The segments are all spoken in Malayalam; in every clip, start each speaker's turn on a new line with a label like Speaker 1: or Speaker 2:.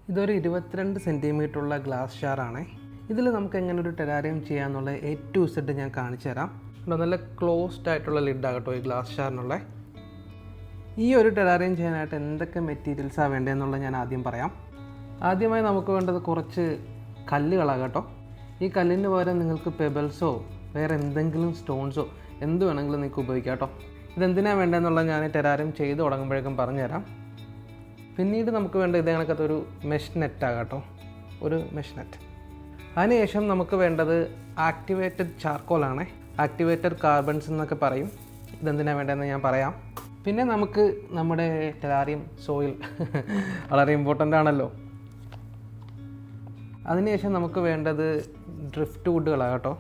Speaker 1: ഇതൊരു 22 സെൻറ്റിമീറ്ററുള്ള ഗ്ലാസ് ഷാറാണ്. ഇതിൽ നമുക്ക് എങ്ങനെ ഒരു ടെറാറിയം ചെയ്യാമെന്നുള്ള A to Z ഞാൻ കാണിച്ചു തരാം. നല്ല ക്ലോസ്ഡ് ആയിട്ടുള്ള ലിഡാകട്ടോ ഈ ഗ്ലാസ് ഷാറിനുള്ള. ഈ ഒരു ടെറാറിയം ചെയ്യാനായിട്ട് എന്തൊക്കെ മെറ്റീരിയൽസാണ് വേണ്ടതെന്നുള്ളത് ഞാൻ ആദ്യം പറയാം. ആദ്യമായി നമുക്ക് വേണ്ടത് കുറച്ച് കല്ലുകളാകട്ടോ. ഈ കല്ലിന് പകരം നിങ്ങൾക്ക് പെബിൾസോ വേറെ എന്തെങ്കിലും സ്റ്റോൺസോ എന്ത് വേണമെങ്കിലും നിങ്ങൾക്ക് ഉപയോഗിക്കാം കേട്ടോ. ഇതെന്തിനാണ് വേണ്ടതെന്നുള്ളത് ഞാൻ ടെറാറിയം ചെയ്ത് തുടങ്ങുമ്പോഴേക്കും പറഞ്ഞുതരാം. പിന്നീട് നമുക്ക് വേണ്ട ഇതേ കണക്കത്തൊരു മെഷ് നെറ്റാകട്ടോ, ഒരു മെഷ് നെറ്റ്. അതിനുശേഷം നമുക്ക് വേണ്ടത് ആക്ടിവേറ്റഡ് ചാർക്കോളാണ്, ആക്ടിവേറ്റഡ് കാർബൺസ് എന്നൊക്കെ പറയും. ഇതെന്തിനാണ് വേണ്ടതെന്ന് ഞാൻ പറയാം. പിന്നെ നമുക്ക് നമ്മുടെ ടെറാറിയം സോയിൽ വളരെ ഇമ്പോർട്ടൻ്റ് ആണല്ലോ. അതിനുശേഷം നമുക്ക് വേണ്ടത് ഡ്രിഫ്റ്റ് വുഡുകളാകട്ടോ.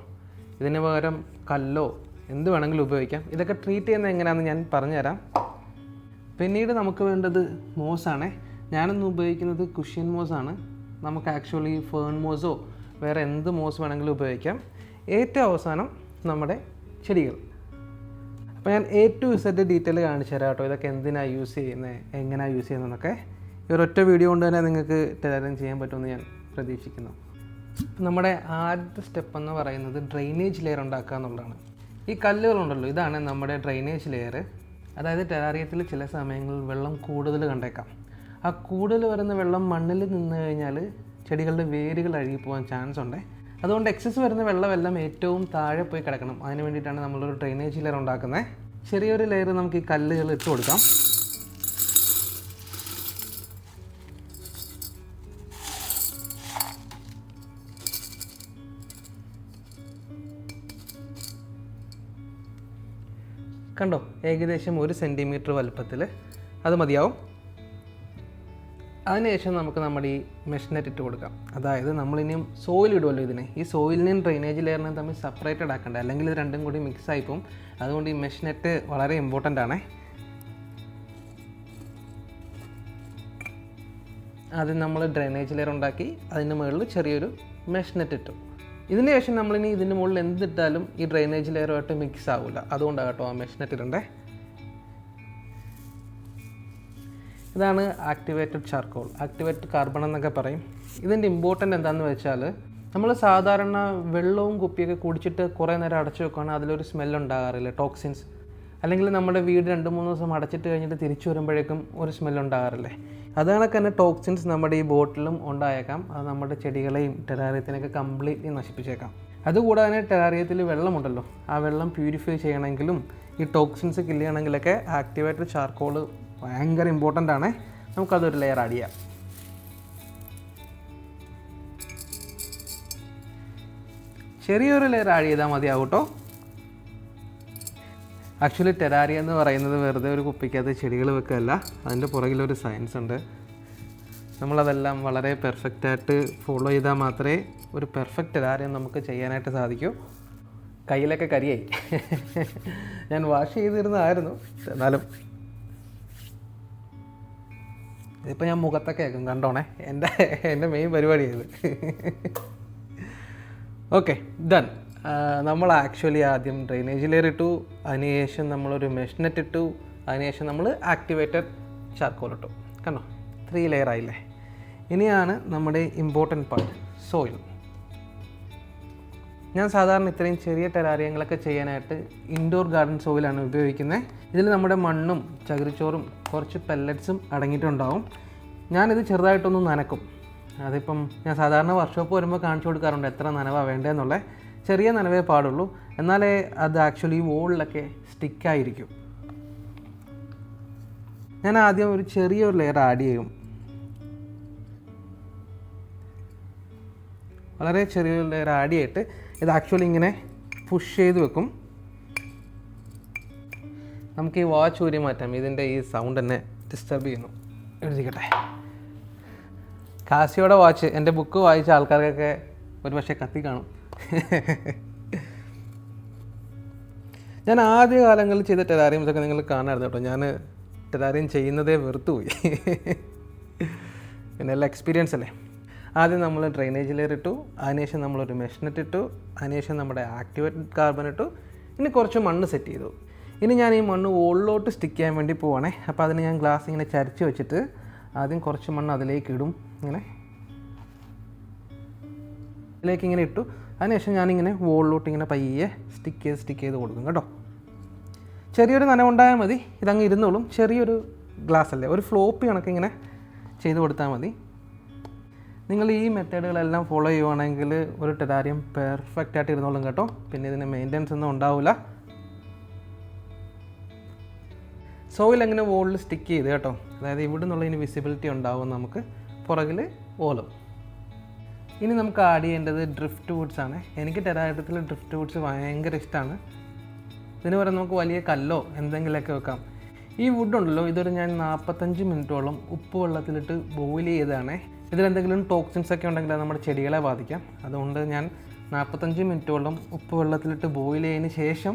Speaker 1: ഇതിന് പകരം കല്ലോ എന്ത് വേണമെങ്കിലും ഉപയോഗിക്കാം. ഇതൊക്കെ ട്രീറ്റ് ചെയ്യുന്നത് എങ്ങനെയാണെന്ന് ഞാൻ പറഞ്ഞുതരാം. പിന്നീട് നമുക്ക് വേണ്ടത് മോസാണ്. ഞാനൊന്ന് ഉപയോഗിക്കുന്നത് കുഷ്യൻ മോസാണ്. നമുക്ക് ആക്ച്വലി ഫേൺ മോസോ വേറെ എന്ത് മോസ് വേണമെങ്കിലും ഉപയോഗിക്കാം. ഏറ്റവും അവസാനം നമ്മുടെ ചെടികൾ. അപ്പോൾ ഞാൻ A to Z ഡീറ്റെയിൽ കാണിച്ചു തരാം കേട്ടോ. ഇതൊക്കെ എന്തിനാണ് യൂസ് ചെയ്യുന്നത്, എങ്ങനെയാണ് യൂസ് ചെയ്യുന്നതെന്നൊക്കെ ഈ ഒരൊറ്റ വീഡിയോ കൊണ്ട് തന്നെ നിങ്ങൾക്ക് ടെറാറിയം ചെയ്യാൻ പറ്റുമെന്ന് ഞാൻ പ്രതീക്ഷിക്കുന്നു. നമ്മുടെ ആദ്യത്തെ സ്റ്റെപ്പ് എന്ന് പറയുന്നത് ഡ്രെയിനേജ് ലെയർ ഉണ്ടാക്കുക എന്നുള്ളതാണ്. ഈ കല്ലുകളുണ്ടല്ലോ, ഇതാണ് നമ്മുടെ ഡ്രെയിനേജ് ലെയർ. അതായത് ടെറാറിയത്തിൽ ചില സമയങ്ങളിൽ വെള്ളം കൂടുതൽ കണ്ടേക്കാം. ആ കൂടുതൽ വരുന്ന വെള്ളം മണ്ണിൽ നിന്ന് കഴിഞ്ഞാൽ ചെടികളുടെ വേരുകൾ അഴുകി പോകാൻ ചാൻസ് ഉണ്ട്. അതുകൊണ്ട് എക്സസ് വരുന്ന വെള്ളമെല്ലാം ഏറ്റവും താഴെ പോയി കിടക്കണം. അതിന് വേണ്ടിയിട്ടാണ് നമ്മളൊരു ഡ്രെയിനേജ് ലെയർ ഉണ്ടാക്കുന്നത്. ചെറിയൊരു ലെയർ നമുക്ക് ഈ കല്ലുകൾ ഇട്ട് കൊടുക്കാം. കണ്ടോ, ഏകദേശം 1 സെൻറ്റിമീറ്റർ വലുപ്പത്തിൽ അത് മതിയാവും. അതിനുശേഷം നമുക്ക് നമ്മുടെ ഈ മെഷ് നെറ്റ് ഇട്ട് കൊടുക്കാം. അതായത് നമ്മളിനിയും സോയിൽ ഇടുമല്ലോ ഇതിനെ. ഈ സോയിലിനെയും ഡ്രെയിനേജ് ലെയറിനെയും തമ്മിൽ സെപ്പറേറ്റഡ് ആക്കണ്ട, അല്ലെങ്കിൽ ഇത് രണ്ടും കൂടി മിക്സ് ആയിപ്പോവും. അതുകൊണ്ട് ഈ മെഷ് നെറ്റ് വളരെ ഇമ്പോർട്ടൻ്റ് ആണ്. ആദ്യം നമ്മൾ ഡ്രെയിനേജ് ലെയർ ഉണ്ടാക്കി അതിൻ്റെ മുകളിൽ ചെറിയൊരു മെഷ് നെറ്റ് ഇട്ടു. ഇതിന് ശേഷം നമ്മളിനി ഇതിൻ്റെ മുകളിൽ എന്തിട്ടാലും ഈ ഡ്രെയിനേജ് ലെയറുമായിട്ട് മിക്സ് ആവില്ല. അതുകൊണ്ടാണ് കേട്ടോ ആ മെഷ് നെറ്റ് ഇടണ്ടേ. ഇതാണ് ആക്ടിവേറ്റഡ് ചാർക്കോൾ, ആക്ടിവേറ്റഡ് കാർബൺ എന്നൊക്കെ പറയും. ഇതിൻ്റെ ഇമ്പോർട്ടൻ്റ് എന്താണെന്ന് വെച്ചാൽ, നമ്മൾ സാധാരണ വെള്ളവും കുപ്പിയൊക്കെ കുടിച്ചിട്ട് കുറേ നേരം അടച്ചു വെക്കുകയാണെങ്കിൽ അതിലൊരു സ്മെല്ലുണ്ടാകാറില്ല, ടോക്സിൻസ്. അല്ലെങ്കിൽ നമ്മുടെ വീട് 2-3 ദിവസം അടച്ചിട്ട് കഴിഞ്ഞിട്ട് തിരിച്ചു വരുമ്പോഴേക്കും ഒരു സ്മെല്ലുണ്ടാകാറില്ലേ. അതുകണക്ക് തന്നെ ടോക്സിൻസ് നമ്മുടെ ഈ ബോട്ടിലും ഉണ്ടായേക്കാം. അത് നമ്മുടെ ചെടികളെയും ടെറാറിയത്തിനൊക്കെ കംപ്ലീറ്റ്ലി നശിപ്പിച്ചേക്കാം. അതുകൂടാതെ ടെറാറിയത്തിൽ വെള്ളമുണ്ടല്ലോ, ആ വെള്ളം പ്യൂരിഫൈ ചെയ്യണമെങ്കിലും ഈ ടോക്സിൻസ് കില്ല് ചെയ്യണമെങ്കിലൊക്കെ ആക്ടിവേറ്റഡ് ചാർക്കോൾ ഭയങ്കര ഇമ്പോർട്ടൻ്റ് ആണ്. നമുക്കതൊരു ലെയർ ആഡ് ചെയ്യാം. ചെറിയൊരു ലെയർ ആഡ് ചെയ്താൽ മതിയാവും കേട്ടോ. ആക്ച്വലി ടെറാറിയ എന്ന് പറയുന്നത് വെറുതെ ഒരു കുപ്പിക്കകത്ത് ചെടികൾ വെക്കുകയല്ല, അതിൻ്റെ പുറകിലൊരു സയൻസ് ഉണ്ട്. നമ്മളതെല്ലാം വളരെ പെർഫെക്റ്റായിട്ട് ഫോളോ ചെയ്താൽ മാത്രമേ ഒരു പെർഫെക്റ്റ് ടെറാറിയം നമുക്ക് ചെയ്യാനായിട്ട് സാധിക്കൂ. കയ്യിലൊക്കെ കരിയായി. ഞാൻ വാഷ് ചെയ്തിരുന്നതായിരുന്നു, എന്നാലും ഇതിപ്പോൾ ഞാൻ മുഖത്തൊക്കെ ആക്കും, കണ്ടോണേ. എൻ്റെ മെയിൻ പരിപാടിയായത്. Okay, done. നമ്മൾ ആക്ച്വലി ആദ്യം ഡ്രെയിനേജ് ലെയർ ഇട്ടു, അതിനുശേഷം നമ്മളൊരു മെഷ് നെറ്റ് ഇട്ടു, അതിനുശേഷം നമ്മൾ ആക്ടിവേറ്റഡ് ചാർക്കോൾ ഇട്ടു. കണ്ടോ, 3 ലെയർ ആയില്ലേ. ഇനിയാണ് നമ്മുടെ ഇമ്പോർട്ടൻറ്റ് പാർട്ട്, സോയിൽ. ഞാൻ സാധാരണ ഇത്രയും ചെറിയ ടെറാറിയങ്ങളൊക്കെ ചെയ്യാനായിട്ട് ഇൻഡോർ ഗാർഡൻ സോയിലാണ് ഉപയോഗിക്കുന്നത്. ഇതിൽ നമ്മുടെ മണ്ണും ചകിരിച്ചോറും കുറച്ച് പെല്ലറ്റ്സും അടങ്ങിയിട്ടുണ്ടാവും. ഞാനിത് ചെറുതായിട്ടൊന്ന് നനക്കും. അതിപ്പം ഞാൻ സാധാരണ വർക്ക്ഷോപ്പ് വരുമ്പോൾ കാണിച്ചു കൊടുക്കാറുണ്ട് എത്ര നനവാണ് വേണ്ടതെന്നുള്ള. ചെറിയ നനവേ പാടുള്ളൂ, എന്നാലേ അത് ആക്ച്വലി വോളിലൊക്കെ സ്റ്റിക്കായിരിക്കും. ഞാൻ ആദ്യം ഒരു ചെറിയൊരു ലെയർ ആഡ് ചെയ്യും, വളരെ ചെറിയൊരു ലെയർ ആഡ് ചെയ്തിട്ട് ഇത് ആക്ച്വലി ഇങ്ങനെ പുഷ് ചെയ്ത് വെക്കും. നമുക്ക് ഈ വാച്ച് ഊരി മാറ്റാം, ഇതിൻ്റെ ഈ സൗണ്ട് എന്നെ ഡിസ്റ്റർബ് ചെയ്യുന്നു. എഴുതിക്കട്ടെ. കാസിയോടെ വാച്ച്, എൻ്റെ ബുക്ക് വായിച്ച ആൾക്കാർക്കൊക്കെ ഒരു പക്ഷേ കത്തി കാണും. ഞാൻ ആദ്യ കാലങ്ങളിൽ ചെയ്ത ടെറാറിയംസൊക്കെ നിങ്ങൾ കാണാമായിരുന്നു കേട്ടോ. ഞാൻ ടെറാറിയം ചെയ്യുന്നതേ വെറുത്തുപോയി. പിന്നെ എല്ലാം എക്സ്പീരിയൻസ് അല്ലേ. ആദ്യം നമ്മൾ ഡ്രെയിനേജ് ലെയർ ഇട്ടു, അതിനുശേഷം നമ്മളൊരു മെഷ് നെറ്റ് ഇട്ടു, അതിനുശേഷം നമ്മുടെ ആക്ടിവേറ്റഡ് കാർബൺ ഇട്ടു, ഇനി കുറച്ച് മണ്ണ് സെറ്റ് ചെയ്തു. ഇനി ഞാൻ ഈ മണ്ണ് വോളിലോട്ട് സ്റ്റിക്ക് ചെയ്യാൻ വേണ്ടി പോവാണേ. അപ്പോൾ അതിന് ഞാൻ ഗ്ലാസ് ഇങ്ങനെ ചരിച്ച് വെച്ചിട്ട് ആദ്യം കുറച്ച് മണ്ണ് അതിലേക്ക് ഇടും, ഇതിലേക്ക് ഇങ്ങനെ ഇട്ടു. അതിനുശേഷം ഞാനിങ്ങനെ വോളിലോട്ട് ഇങ്ങനെ പയ്യെ സ്റ്റിക്ക് ചെയ്ത് കൊടുക്കും കേട്ടോ. ചെറിയൊരു നനവുണ്ടായാൽ മതി, ഇതങ്ങ് ഇരുന്നോളും. ചെറിയൊരു ഗ്ലാസ് അല്ലേ, ഒരു ഫ്ലോപ്പി കണക്ക് ഇങ്ങനെ ചെയ്ത് കൊടുത്താൽ മതി. നിങ്ങൾ ഈ മെത്തേഡുകളെല്ലാം ഫോളോ ചെയ്യുവാണെങ്കിൽ ഒരു ടെറാറിയം പെർഫെക്റ്റ് ആയിട്ട് ഇരുന്നോളും കേട്ടോ. പിന്നെ ഇതിന് മെയിൻ്റെനൻസ് ഒന്നും ഉണ്ടാവില്ല. സോയിൽ അങ്ങനെ വോളിൽ സ്റ്റിക്ക് ചെയ്ത് കേട്ടോ, അതായത് ഇവിടെ നിന്നുള്ള ഇനി വിസിബിലിറ്റി ഉണ്ടാവും നമുക്ക്, പുറകിൽ വോളും. ഇനി നമുക്ക് ആഡ് ചെയ്യേണ്ടത് ഡ്രിഫ്റ്റ് വുഡ്സ് ആണ്. എനിക്ക് ടെറാറിയത്തിൽ ഡ്രിഫ്റ്റ് വുഡ്സ് ഭയങ്കര ഇഷ്ടമാണ്. ഇതിന് പറയുന്നത് നമുക്ക് വലിയ കല്ലോ എന്തെങ്കിലുമൊക്കെ വെക്കാം. ഈ വുഡ് ഉണ്ടല്ലോ, ഇതൊരു ഞാൻ 45 മിനിറ്റോളം ഉപ്പ് വെള്ളത്തിലിട്ട് ബോയിൽ ചെയ്തതാണേ. ഇതിലെന്തെങ്കിലും ടോക്സിൻസ് ഒക്കെ ഉണ്ടെങ്കിൽ അത് നമ്മുടെ ചെടികളെ ബാധിക്കാം. അതുകൊണ്ട് ഞാൻ 45 മിനിറ്റോളം ഉപ്പ് വെള്ളത്തിലിട്ട് ബോയിൽ ചെയ്തതിന് ശേഷം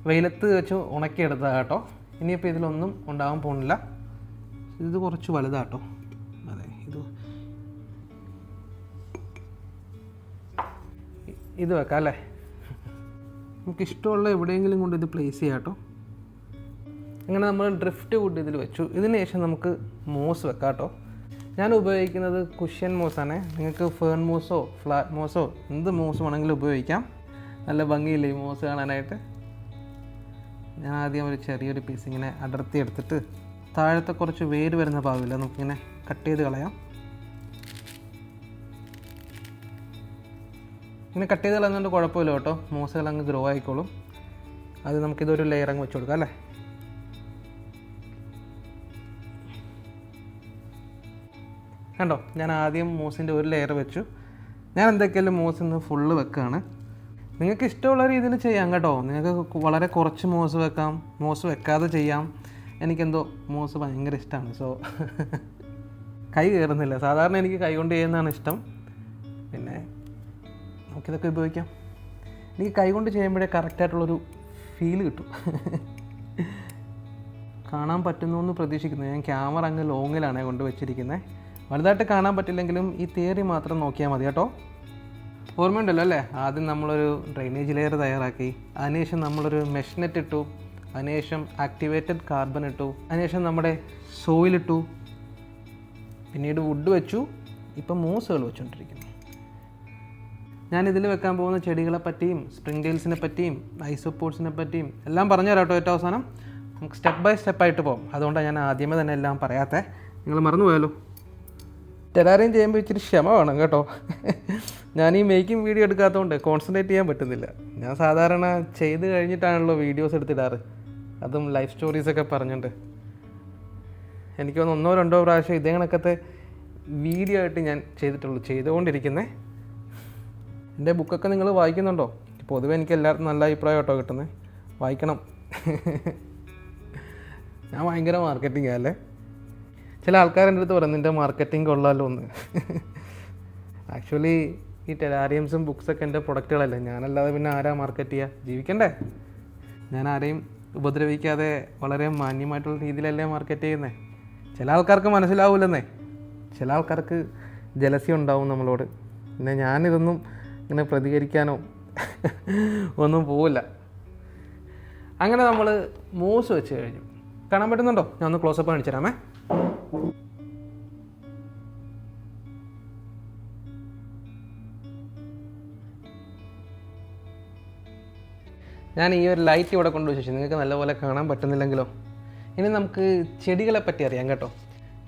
Speaker 1: വെയിലത്ത് വെച്ച് ഉണക്കിയെടുത്തതാണ് കേട്ടോ. ഇനിയിപ്പോൾ ഇതിലൊന്നും ഉണ്ടാകാൻ പോകുന്നില്ല. ഇത് കുറച്ച് വലുതാട്ടോ, അതെ, ഇത് വെക്കാം അല്ലേ. നമുക്ക് ഇഷ്ടമുള്ള എവിടെയെങ്കിലും കൊണ്ട് ഇത് പ്ലേസ് ചെയ്യാം കേട്ടോ. അങ്ങനെ നമ്മൾ ഡ്രിഫ്റ്റ് വുഡ് ഇതിൽ വെച്ചു. ഇതിന് ശേഷം നമുക്ക് മോസ് വെക്കാം കേട്ടോ. ഞാൻ ഉപയോഗിക്കുന്നത് കുഷ്യൻ മോസാണ്. നിങ്ങൾക്ക് ഫേൺ മോസോ ഫ്ലാറ്റ് മോസോ എന്ത് മോസ് വേണമെങ്കിലും ഉപയോഗിക്കാം. നല്ല ഭംഗിയില്ലേ ഈ മോസ് കാണാനായിട്ട്. ഞാൻ ആദ്യം ഒരു ചെറിയൊരു പീസ് ഇങ്ങനെ അടർത്തി എടുത്തിട്ട് താഴത്തെ കുറച്ച് വേര് വരുന്ന ഭാഗമില്ല, നമുക്കിങ്ങനെ കട്ട് ചെയ്ത് കളയാം. ഇങ്ങനെ കട്ട് ചെയ്ത് കളയുന്നതുകൊണ്ട് കുഴപ്പമില്ല കേട്ടോ, മോസുകൾ അങ്ങ് ഗ്രോ ആയിക്കോളും. അത് നമുക്കിതൊരു ലെയർ അങ്ങ് വെച്ച് കൊടുക്കാം അല്ലേ. കണ്ടോ, ഞാൻ ആദ്യം മോസിൻ്റെ ഒരു ലെയർ വെച്ചു. ഞാൻ എന്തൊക്കെയാലും മോസ് ഇന്ന് ഫുള്ള് വെക്കുകയാണ്. നിങ്ങൾക്ക് ഇഷ്ടമുള്ള രീതിയിൽ ചെയ്യാം കേട്ടോ. നിങ്ങൾക്ക് വളരെ കുറച്ച് മോസ് വെക്കാം, മോസ് വെക്കാതെ ചെയ്യാം. എനിക്കെന്തോ മോസ് ഭയങ്കര ഇഷ്ടമാണ്. സോ കൈ കയറുന്നില്ല. സാധാരണ എനിക്ക് കൈ കൊണ്ട് ചെയ്യുന്നതാണ് ഇഷ്ടം. പിന്നെ നമുക്കിതൊക്കെ ഉപയോഗിക്കാം. എനിക്ക് കൈ കൊണ്ട് ചെയ്യുമ്പോഴേ കറക്റ്റായിട്ടുള്ളൊരു ഫീൽ കിട്ടും. കാണാൻ പറ്റുന്നു എന്ന് പ്രതീക്ഷിക്കുന്നു. ഞാൻ ക്യാമറ അങ്ങ് ലോങ്ങിലാണ് കൊണ്ട് വെച്ചിരിക്കുന്നത്. വലുതായിട്ട് കാണാൻ പറ്റില്ലെങ്കിലും ഈ തിയറി മാത്രം നോക്കിയാൽ മതി കേട്ടോ. ഓർമ്മയുണ്ടല്ലോ അല്ലേ, ആദ്യം നമ്മളൊരു ഡ്രെയിനേജ് ലെയർ തയ്യാറാക്കി, അതിനുശേഷം നമ്മളൊരു മെഷ് നെറ്റ് ഇട്ടു, അതിനുശേഷം ആക്ടിവേറ്റഡ് കാർബൺ ഇട്ടു, അതിനുശേഷം നമ്മുടെ സോയിലിട്ടു, പിന്നീട് വുഡ് വെച്ചു, ഇപ്പം മോസുകൾ വെച്ചുകൊണ്ടിരിക്കുന്നു. ഞാനിതിൽ വെക്കാൻ പോകുന്ന ചെടികളെ പറ്റിയും സ്പ്രിംഗെയിൽസിനെ പറ്റിയും ഐസോപോഡ്സിനെ പറ്റിയും എല്ലാം പറഞ്ഞു തരാം കേട്ടോ. ഏറ്റവും അവസാനം നമുക്ക് സ്റ്റെപ്പ് ബൈ സ്റ്റെപ്പായിട്ട് പോകും. അതുകൊണ്ടാണ് ഞാൻ ആദ്യമേ തന്നെ എല്ലാം പറയാത്തത്. നിങ്ങൾ മറന്നുപോയല്ലോ. ടെറാറിയം ചെയ്യുമ്പോൾ ഇച്ചിരി ക്ഷമ വേണം കേട്ടോ. ഞാൻ ഈ മേക്കിംഗ് വീഡിയോ എടുക്കാത്തതുകൊണ്ട് കോൺസെൻട്രേറ്റ് ചെയ്യാൻ പറ്റുന്നില്ല. ഞാൻ സാധാരണ ചെയ്ത് കഴിഞ്ഞിട്ടാണല്ലോ വീഡിയോസ് എടുത്തിടാറ്, അതും ലൈഫ് സ്റ്റോറീസൊക്കെ പറഞ്ഞിട്ട്. എനിക്ക് തോന്നുന്നു 1-2 പ്രാവശ്യം ഇതേ കണക്കത്തെ വീഡിയോ ആയിട്ട് ഞാൻ ചെയ്തുകൊണ്ടിരിക്കുന്നത്. എൻ്റെ ബുക്കൊക്കെ നിങ്ങൾ വായിക്കുന്നുണ്ടോ? പൊതുവെ എനിക്ക് എല്ലാവർക്കും നല്ല അഭിപ്രായം കേട്ടോ കിട്ടുന്നത്. വായിക്കണം. ഞാൻ ഭയങ്കര മാർക്കറ്റിംഗ് അല്ലേ. ചില ആൾക്കാരെൻ്റെ അടുത്ത് പറയും നിൻ്റെ മാർക്കറ്റിംഗ് കൊള്ളാമല്ലോ എന്ന്. ആക്ച്വലി ഈ ടെറാറിയംസും ബുക്സൊക്കെ എൻ്റെ പ്രൊഡക്റ്റുകളല്ലേ. ഞാനല്ലാതെ പിന്നെ ആരാ മാർക്കറ്റ് ചെയ്യുക? ജീവിക്കണ്ടേ? ഞാൻ ആരെയും ഉപദ്രവിക്കാതെ വളരെ മാന്യമായിട്ടുള്ള രീതിയിലല്ലേ മാർക്കറ്റ് ചെയ്യുന്നത്. ചില ആൾക്കാർക്ക് മനസ്സിലാവില്ലെന്നേ. ചില ആൾക്കാർക്ക് ജലസി ഉണ്ടാവും നമ്മളോട്. പിന്നെ ഞാനിതൊന്നും ഇങ്ങനെ പ്രതികരിക്കാനോ ഒന്നും പോവില്ല. അങ്ങനെ നമ്മൾ മോസ് വെച്ച് കഴിഞ്ഞു. കാണാൻ പറ്റുന്നുണ്ടോ? ഞാൻ ഒന്ന് ക്ലോസപ്പ് കാണിച്ചു തരാമേ. ഞാൻ ഈ ഒരു ലൈറ്റ് ഇവിടെ കൊണ്ടുവച്ചു. നിങ്ങൾക്ക് നല്ലപോലെ കാണാൻ പറ്റുന്നില്ലെങ്കിലോ. ഇനി നമുക്ക് ചെടികളെ പറ്റി അറിയാം കേട്ടോ.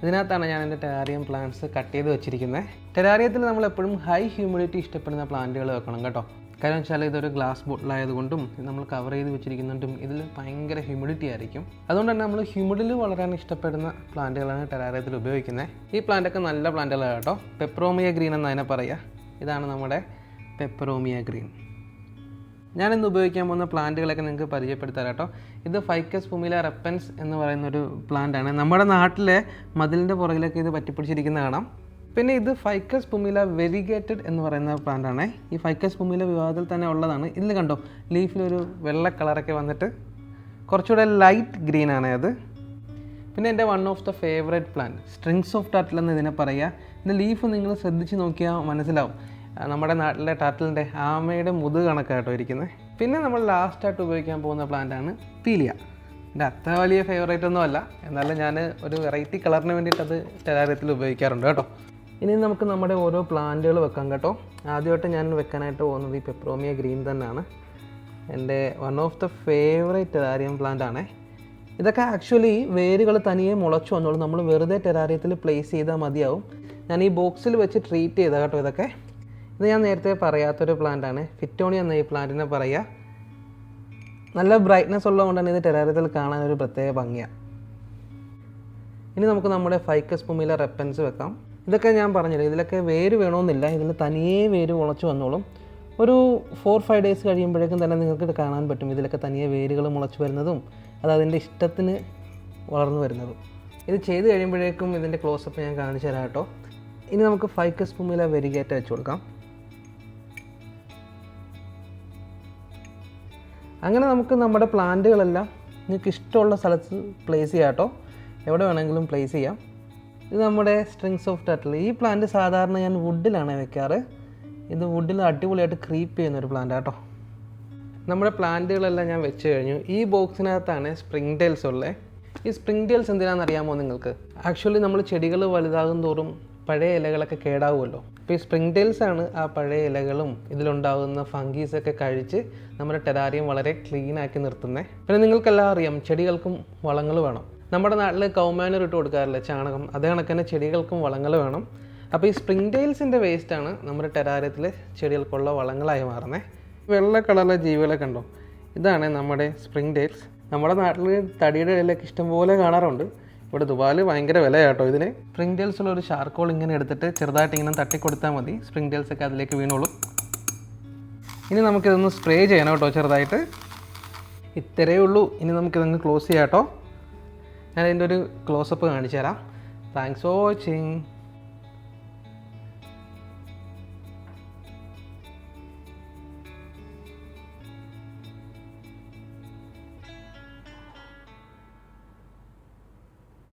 Speaker 1: ഇതിനകത്താണ് ഞാൻ എൻ്റെ ടെറാറിയം പ്ലാന്റ്സ് കട്ട് ചെയ്ത് വെച്ചിരിക്കുന്നത്. ടെറാറിയത്തിൽ നമ്മളെപ്പോഴും ഹൈ ഹ്യൂമിഡിറ്റി ഇഷ്ടപ്പെടുന്ന പ്ലാന്റുകൾ വെക്കണം കേട്ടോ. കാരണം വെച്ചാൽ ഇതൊരു ഗ്ലാസ് ബോട്ടിലായതുകൊണ്ടും നമ്മൾ കവർ ചെയ്ത് വെച്ചിരിക്കുന്നുണ്ടും ഇതിൽ ഭയങ്കര ഹ്യൂമിഡിറ്റി ആയിരിക്കും. അതുകൊണ്ട് തന്നെ നമ്മൾ ഹ്യൂമിഡിൽ വളരാൻ ഇഷ്ടപ്പെടുന്ന പ്ലാന്റുകളാണ് ടെറാറിയത്തിൽ ഉപയോഗിക്കുന്നത്. ഈ പ്ലാന്റൊക്കെ നല്ല പ്ലാന്റുകളാണ് കേട്ടോ. പെപ്പറോമിയ ഗ്രീൻ എന്നതിനെ പറയുക. ഇതാണ് നമ്മുടെ പെപ്പറോമിയ ഗ്രീൻ. ഞാനിന്ന് ഉപയോഗിക്കാൻ പോകുന്ന പ്ലാന്റുകളൊക്കെ നിങ്ങൾക്ക് പരിചയപ്പെടുത്താം കേട്ടോ. ഇത് ഫൈക്കസ് പുമില റെപ്പൻസ് എന്ന് പറയുന്നൊരു പ്ലാന്റാണ്. നമ്മുടെ നാട്ടിലെ മതിലിൻ്റെ പുറകിലൊക്കെ ഇത് പറ്റിപ്പിടിച്ചിരിക്കുന്ന കാണാം. പിന്നെ ഇത് ഫൈക്കസ് പുമില വെരിഗേറ്റഡ് എന്ന് പറയുന്ന പ്ലാന്റാണ്. ഈ ഫൈക്കസ് പുമില വിവാഹത്തിൽ തന്നെ ഉള്ളതാണ്. ഇതിൽ കണ്ടോ ലീഫിലൊരു വെള്ള കളറൊക്കെ വന്നിട്ട് കുറച്ചുകൂടെ ലൈറ്റ് ഗ്രീൻ ആണ് അത്. പിന്നെ എൻ്റെ one of the favourite plant strings of turtle എന്ന് ഇതിനെ പറയുക. ഇതിൻ്റെ ലീഫ് നിങ്ങൾ ശ്രദ്ധിച്ച് നോക്കിയാൽ മനസ്സിലാവും. നമ്മുടെ നാട്ടിലെ ടാർട്ടിലിൻ്റെ ആമയുടെ മുതുക് കണക്കായിട്ടോ ഇരിക്കുന്നത്. പിന്നെ നമ്മൾ ലാസ്റ്റായിട്ട് ഉപയോഗിക്കാൻ പോകുന്ന പ്ലാന്റാണ് പീലിയ. എൻ്റെ അത്ര വലിയ ഫേവറേറ്റ് ഒന്നും അല്ല, എന്നാലും ഞാൻ ഒരു വെറൈറ്റി കളറിന് വേണ്ടിയിട്ട് അത് ടെറാറിയത്തിൽ ഉപയോഗിക്കാറുണ്ട് കേട്ടോ. ഇനി നമുക്ക് നമ്മുടെ ഓരോ പ്ലാന്റുകൾ വെക്കാം കേട്ടോ. ആദ്യമായിട്ട് ഞാൻ വെക്കാനായിട്ട് പോകുന്നത് ഈ പെപ്രോമിയ ഗ്രീൻ തന്നെയാണ്. എൻ്റെ one of the favourite terrarium plant ആണേ. ഇതൊക്കെ ആക്ച്വലി വേരുകൾ തനിയെ മുളച്ചു വന്നോളൂ, നമ്മൾ വെറുതെ ടെറാറിയത്തിൽ പ്ലേസ് ചെയ്താൽ മതിയാവും. ഞാൻ ഈ ബോക്സിൽ വെച്ച് ട്രീറ്റ് ചെയ്താൽ കേട്ടോ ഇതൊക്കെ. ഇത് ഞാൻ നേരത്തെ പറയാത്തൊരു പ്ലാന്റാണ്, ഫിറ്റോണിയ എന്ന ഈ പ്ലാന്റിനെ പറയുക. നല്ല ബ്രൈറ്റ്നെസ് ഉള്ളതുകൊണ്ട് തന്നെ ഇത് ടെറാറിയത്തിൽ കാണാനൊരു പ്രത്യേക ഭംഗിയാണ്. ഇനി നമുക്ക് നമ്മുടെ ഫൈക്കസ് പുമില റെപ്പൻസ് വെക്കാം. ഇതൊക്കെ ഞാൻ പറഞ്ഞില്ല, ഇതിലൊക്കെ വേര് വേണമെന്നില്ല, ഇതിൽ തനിയെ വേര് മുളച്ച് വന്നോളും. ഒരു 4-5 ഡേയ്സ് കഴിയുമ്പോഴേക്കും തന്നെ നിങ്ങൾക്ക് കാണാൻ പറ്റും ഇതിലൊക്കെ തനിയെ വേരുകൾ മുളച്ച് വരുന്നതും അത് അതിൻ്റെ ഇഷ്ടത്തിന് വളർന്നു വരുന്നതും. ഇത് ചെയ്ത് കഴിയുമ്പോഴേക്കും ഇതിൻ്റെ ക്ലോസപ്പ് ഞാൻ കാണിച്ചു തരാം കേട്ടോ. ഇനി നമുക്ക് ഫൈക്കസ് പുമില വെരിഗേറ്റ വെച്ച് കൊടുക്കാം. അങ്ങനെ നമുക്ക് നമ്മുടെ പ്ലാന്റുകളെല്ലാം നിങ്ങൾക്ക് ഇഷ്ടമുള്ള സ്ഥലത്ത് പ്ലേസ് ചെയ്യാം കേട്ടോ, എവിടെ വേണമെങ്കിലും പ്ലേസ് ചെയ്യാം. ഇത് നമ്മുടെ സ്ട്രിങ്സ് ഓഫ് ടർട്ടിൽ. ഈ പ്ലാന്റ് സാധാരണ ഞാൻ വുഡിലാണ് വെക്കാറ്. ഇത് വുഡിൽ അടിപൊളിയായിട്ട് ക്രീപ്പ് ചെയ്യുന്നൊരു പ്ലാന്റ് കേട്ടോ. നമ്മുടെ പ്ലാന്റുകളെല്ലാം ഞാൻ വെച്ച് കഴിഞ്ഞു. ഈ ബോക്സിനകത്താണ് സ്പ്രിംഗ് ടൈൽസ് ഉള്ളത്. ഈ സ്പ്രിംഗ് ടൈൽസ് എന്തിനാണെന്ന് അറിയാമോ നിങ്ങൾക്ക്? ആക്ച്വലി നമ്മൾ ചെടികൾ വലുതാകും തോറും പഴയ ഇലകളൊക്കെ കേടാവുമല്ലോ. അപ്പോൾ ഈ സ്പ്രിംഗ് ടൈൽസ് ആണ് ആ പഴയ ഇലകളും ഇതിലുണ്ടാകുന്ന ഫംഗീസൊക്കെ കഴിച്ച് നമ്മുടെ ടെറാറിയം വളരെ ക്ലീനാക്കി നിർത്തുന്നത്. പിന്നെ നിങ്ങൾക്കെല്ലാം അറിയാം ചെടികൾക്കും വളങ്ങൾ വേണം. നമ്മുടെ നാട്ടിൽ കൗമാനർ ഇട്ട് കൊടുക്കാറില്ല, ചാണകം, അതേ കണക്ക് തന്നെ ചെടികൾക്കും വളങ്ങൾ വേണം. അപ്പോൾ ഈ സ്പ്രിംഗ് ടൈൽസിൻ്റെ വേസ്റ്റാണ് നമ്മുടെ ടെറാറിയത്തിൽ ചെടികൾക്കുള്ള വളങ്ങളായി മാറുന്നത്. വെള്ള കളറിലെ ജീവികളെ കണ്ടോ, ഇതാണ് നമ്മുടെ സ്പ്രിംഗ് ടൈൽസ്. നമ്മുടെ നാട്ടിൽ തടിയുടെ ഇലയൊക്കെ ഇഷ്ടംപോലെ കാണാറുണ്ട്. ഇവിടെ ദുബായിൽ ഭയങ്കര വിലയാട്ടോ ഇതിന്. സ്പ്രിംഗ് ടൈൽസുള്ള ഒരു ചാർക്കോൾ ഇങ്ങനെ എടുത്തിട്ട് ചെറുതായിട്ട് ഇങ്ങനെ തട്ടിക്കൊടുത്താൽ മതി, സ്പ്രിംഗ് ടൈൽസൊക്കെ അതിലേക്ക് വീണോളും. ഇനി നമുക്കിതൊന്ന് സ്പ്രേ ചെയ്യണം കേട്ടോ ചെറുതായിട്ട്. ഇത്രയേ ഉള്ളൂ. ഇനി നമുക്കിതൊന്ന് ക്ലോസ് ചെയ്യാം കേട്ടോ. ഞാൻ അതിൻ്റെ ഒരു ക്ലോസപ്പ് കാണിച്ചു തരാം. Thanks for watching.